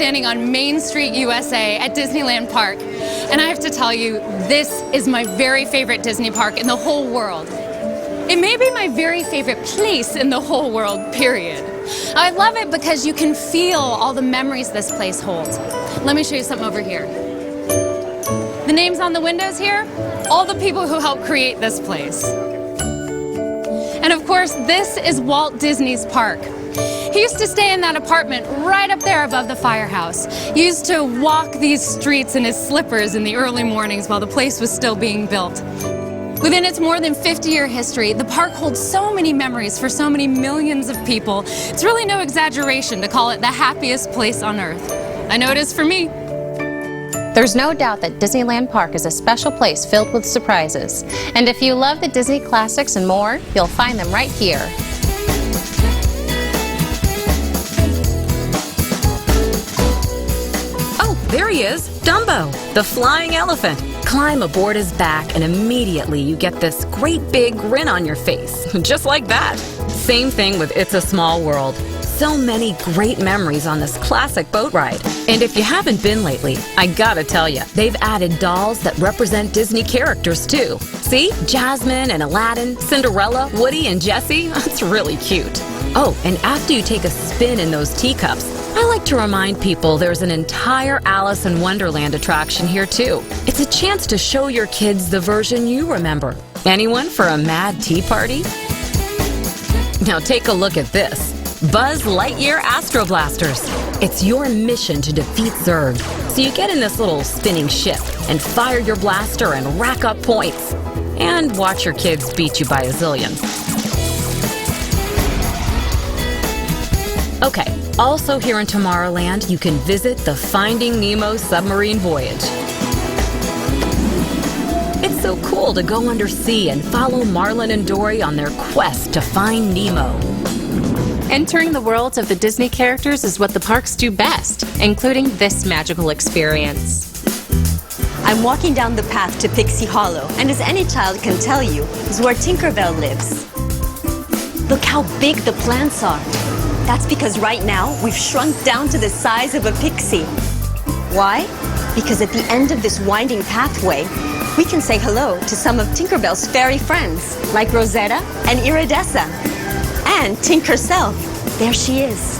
standing on Main Street, USA at Disneyland Park. And I have to tell you, this is my very favorite Disney park in the whole world. It may be my very favorite place in the whole world, period. I love it because you can feel all the memories this place holds. Let me show you something over here. The names on the windows here, all the people who helped create this place. And of course, this is Walt Disney's park. He used to stay in that apartment right up there above the firehouse. He used to walk these streets in his slippers in the early mornings while the place was still being built. Within its more than 50-year history, the park holds so many memories for so many millions of people. It's really no exaggeration to call it the happiest place on earth. I know it is for me. There's no doubt that Disneyland Park is a special place filled with surprises. And if you love the Disney classics and more, you'll find them right here. Oh, there he is, Dumbo, the flying elephant. Climb aboard his back and immediately you get this great big grin on your face, just like that. Same thing with It's a Small World. So many great memories on this classic boat ride. And if you haven't been lately, I gotta tell you, they've added dolls that represent Disney characters too. See? Jasmine and Aladdin, Cinderella, Woody and Jessie. That's really cute. Oh, and after you take a spin in those teacups, I like to remind people there's an entire Alice in Wonderland attraction here too. It's a chance to show your kids the version you remember. Anyone for a mad tea party? Now take a look at this. Buzz Lightyear Astro Blasters. It's your mission to defeat Zurg. So you get in this little spinning ship and fire your blaster and rack up points. And watch your kids beat you by a zillion. Okay, also here in Tomorrowland, you can visit the Finding Nemo Submarine Voyage. It's so cool to go undersea and follow Marlin and Dory on their quest to find Nemo. Entering the worlds of the Disney characters is what the parks do best, including this magical experience. I'm walking down the path to Pixie Hollow, and as any child can tell you, is where Tinkerbell lives. Look how big the plants are. That's because right now, we've shrunk down to the size of a pixie. Why? Because at the end of this winding pathway, we can say hello to some of Tinkerbell's fairy friends, like Rosetta and Iridessa. And Tink herself. There she is.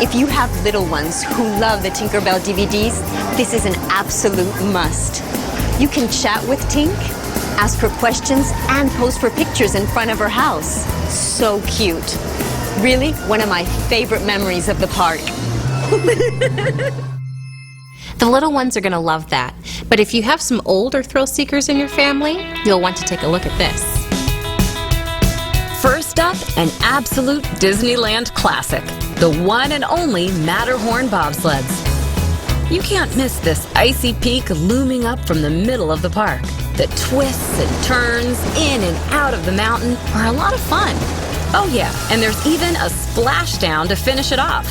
If you have little ones who love the Tinkerbell DVDs, this is an absolute must. You can chat with Tink, ask her questions, and pose for pictures in front of her house. So cute. Really, one of my favorite memories of the park. The little ones are going to love that. But if you have some older thrill seekers in your family, you'll want to take a look at this. First up, an absolute Disneyland classic, the one and only Matterhorn Bobsleds. You can't miss this icy peak looming up from the middle of the park. The twists and turns in and out of the mountain are a lot of fun. Oh yeah, and there's even a splashdown to finish it off.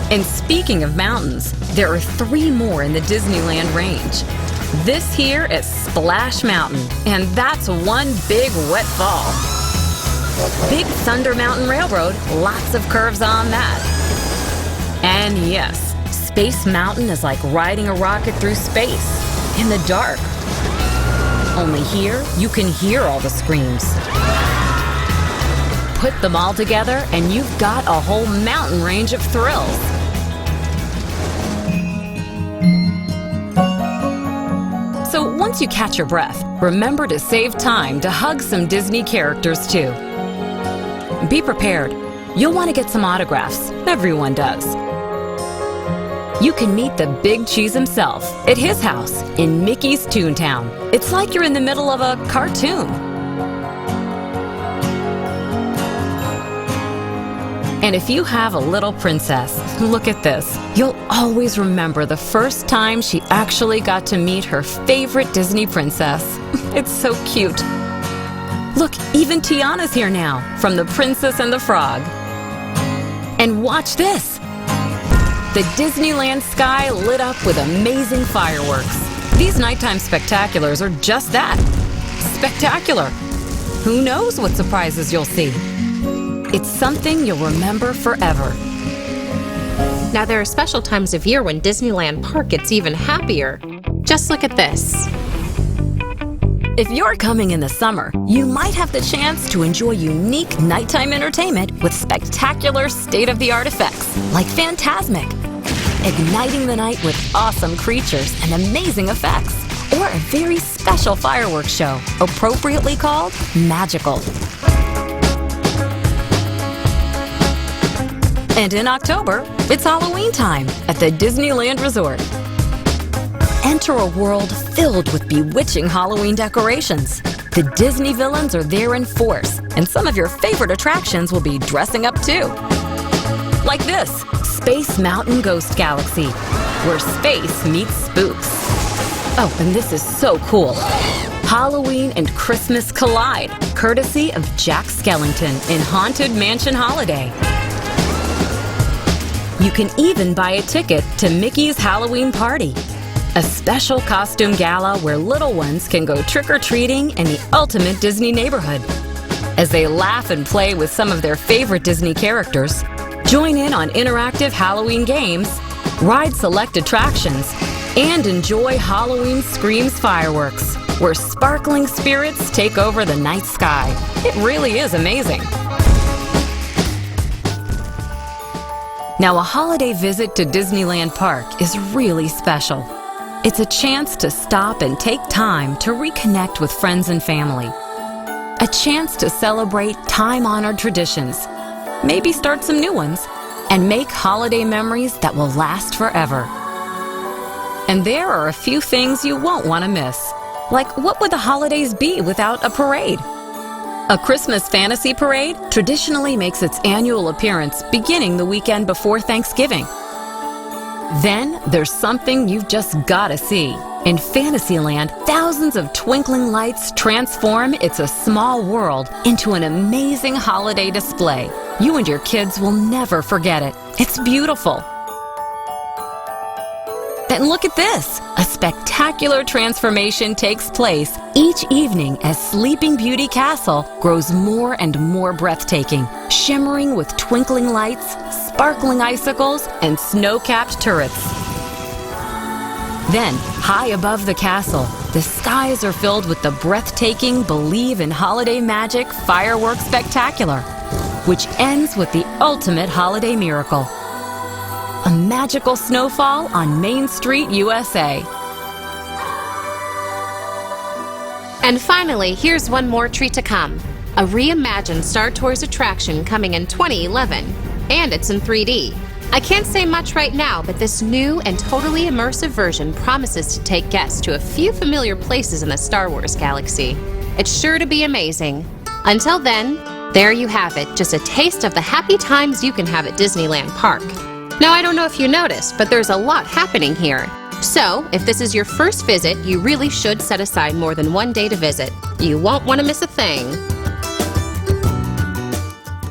And speaking of mountains, there are 3 more in the Disneyland range. This here is Splash Mountain, and that's one big wet fall. Big Thunder Mountain Railroad, lots of curves on that. And yes, Space Mountain is like riding a rocket through space, in the dark. Only here, you can hear all the screams. Put them all together, and you've got a whole mountain range of thrills. So once you catch your breath, remember to save time to hug some Disney characters too. Be prepared. You'll want to get some autographs. Everyone does. You can meet the Big Cheese himself at his house in Mickey's Toontown. It's like you're in the middle of a cartoon. And if you have a little princess, look at this. You'll always remember the first time she actually got to meet her favorite Disney princess. It's so cute. Look, even Tiana's here now, from The Princess and the Frog. And watch this. The Disneyland sky lit up with amazing fireworks. These nighttime spectaculars are just that. Spectacular. Who knows what surprises you'll see? It's something you'll remember forever. Now, there are special times of year when Disneyland Park gets even happier. Just look at this. If you're coming in the summer, you might have the chance to enjoy unique nighttime entertainment with spectacular state-of-the-art effects, like Fantasmic, igniting the night with awesome creatures and amazing effects, or a very special fireworks show, appropriately called Magical. And in October, it's Halloween time at the Disneyland Resort. Enter a world filled with bewitching Halloween decorations. The Disney villains are there in force, and some of your favorite attractions will be dressing up too. Like this, Space Mountain Ghost Galaxy, where space meets spooks. Oh, and this is so cool. Halloween and Christmas collide, courtesy of Jack Skellington in Haunted Mansion Holiday. You can even buy a ticket to Mickey's Halloween Party, a special costume gala where little ones can go trick-or-treating in the ultimate Disney neighborhood. As they laugh and play with some of their favorite Disney characters, join in on interactive Halloween games, ride select attractions, and enjoy Halloween Screams fireworks, where sparkling spirits take over the night sky. It really is amazing. Now, a holiday visit to Disneyland Park is really special. It's a chance to stop and take time to reconnect with friends and family. A chance to celebrate time-honored traditions, maybe start some new ones, and make holiday memories that will last forever. And there are a few things you won't want to miss. Like, what would the holidays be without a parade? A Christmas fantasy parade traditionally makes its annual appearance beginning the weekend before Thanksgiving. Then there's something you've just got to see. In Fantasyland, thousands of twinkling lights transform It's a Small World into an amazing holiday display. You and your kids will never forget it. It's beautiful. Then look at this! A spectacular transformation takes place each evening as Sleeping Beauty Castle grows more and more breathtaking, shimmering with twinkling lights, sparkling icicles, and snow-capped turrets. Then, high above the castle, the skies are filled with the breathtaking Believe in Holiday Magic fireworks spectacular, which ends with the ultimate holiday miracle: a magical snowfall on Main Street, USA. And finally, here's one more treat to come. A reimagined Star Tours attraction coming in 2011. And it's in 3D. I can't say much right now, but this new and totally immersive version promises to take guests to a few familiar places in the Star Wars galaxy. It's sure to be amazing. Until then, there you have it, just a taste of the happy times you can have at Disneyland Park. Now, I don't know if you noticed, but there's a lot happening here. So, if this is your first visit, you really should set aside more than one day to visit. You won't want to miss a thing.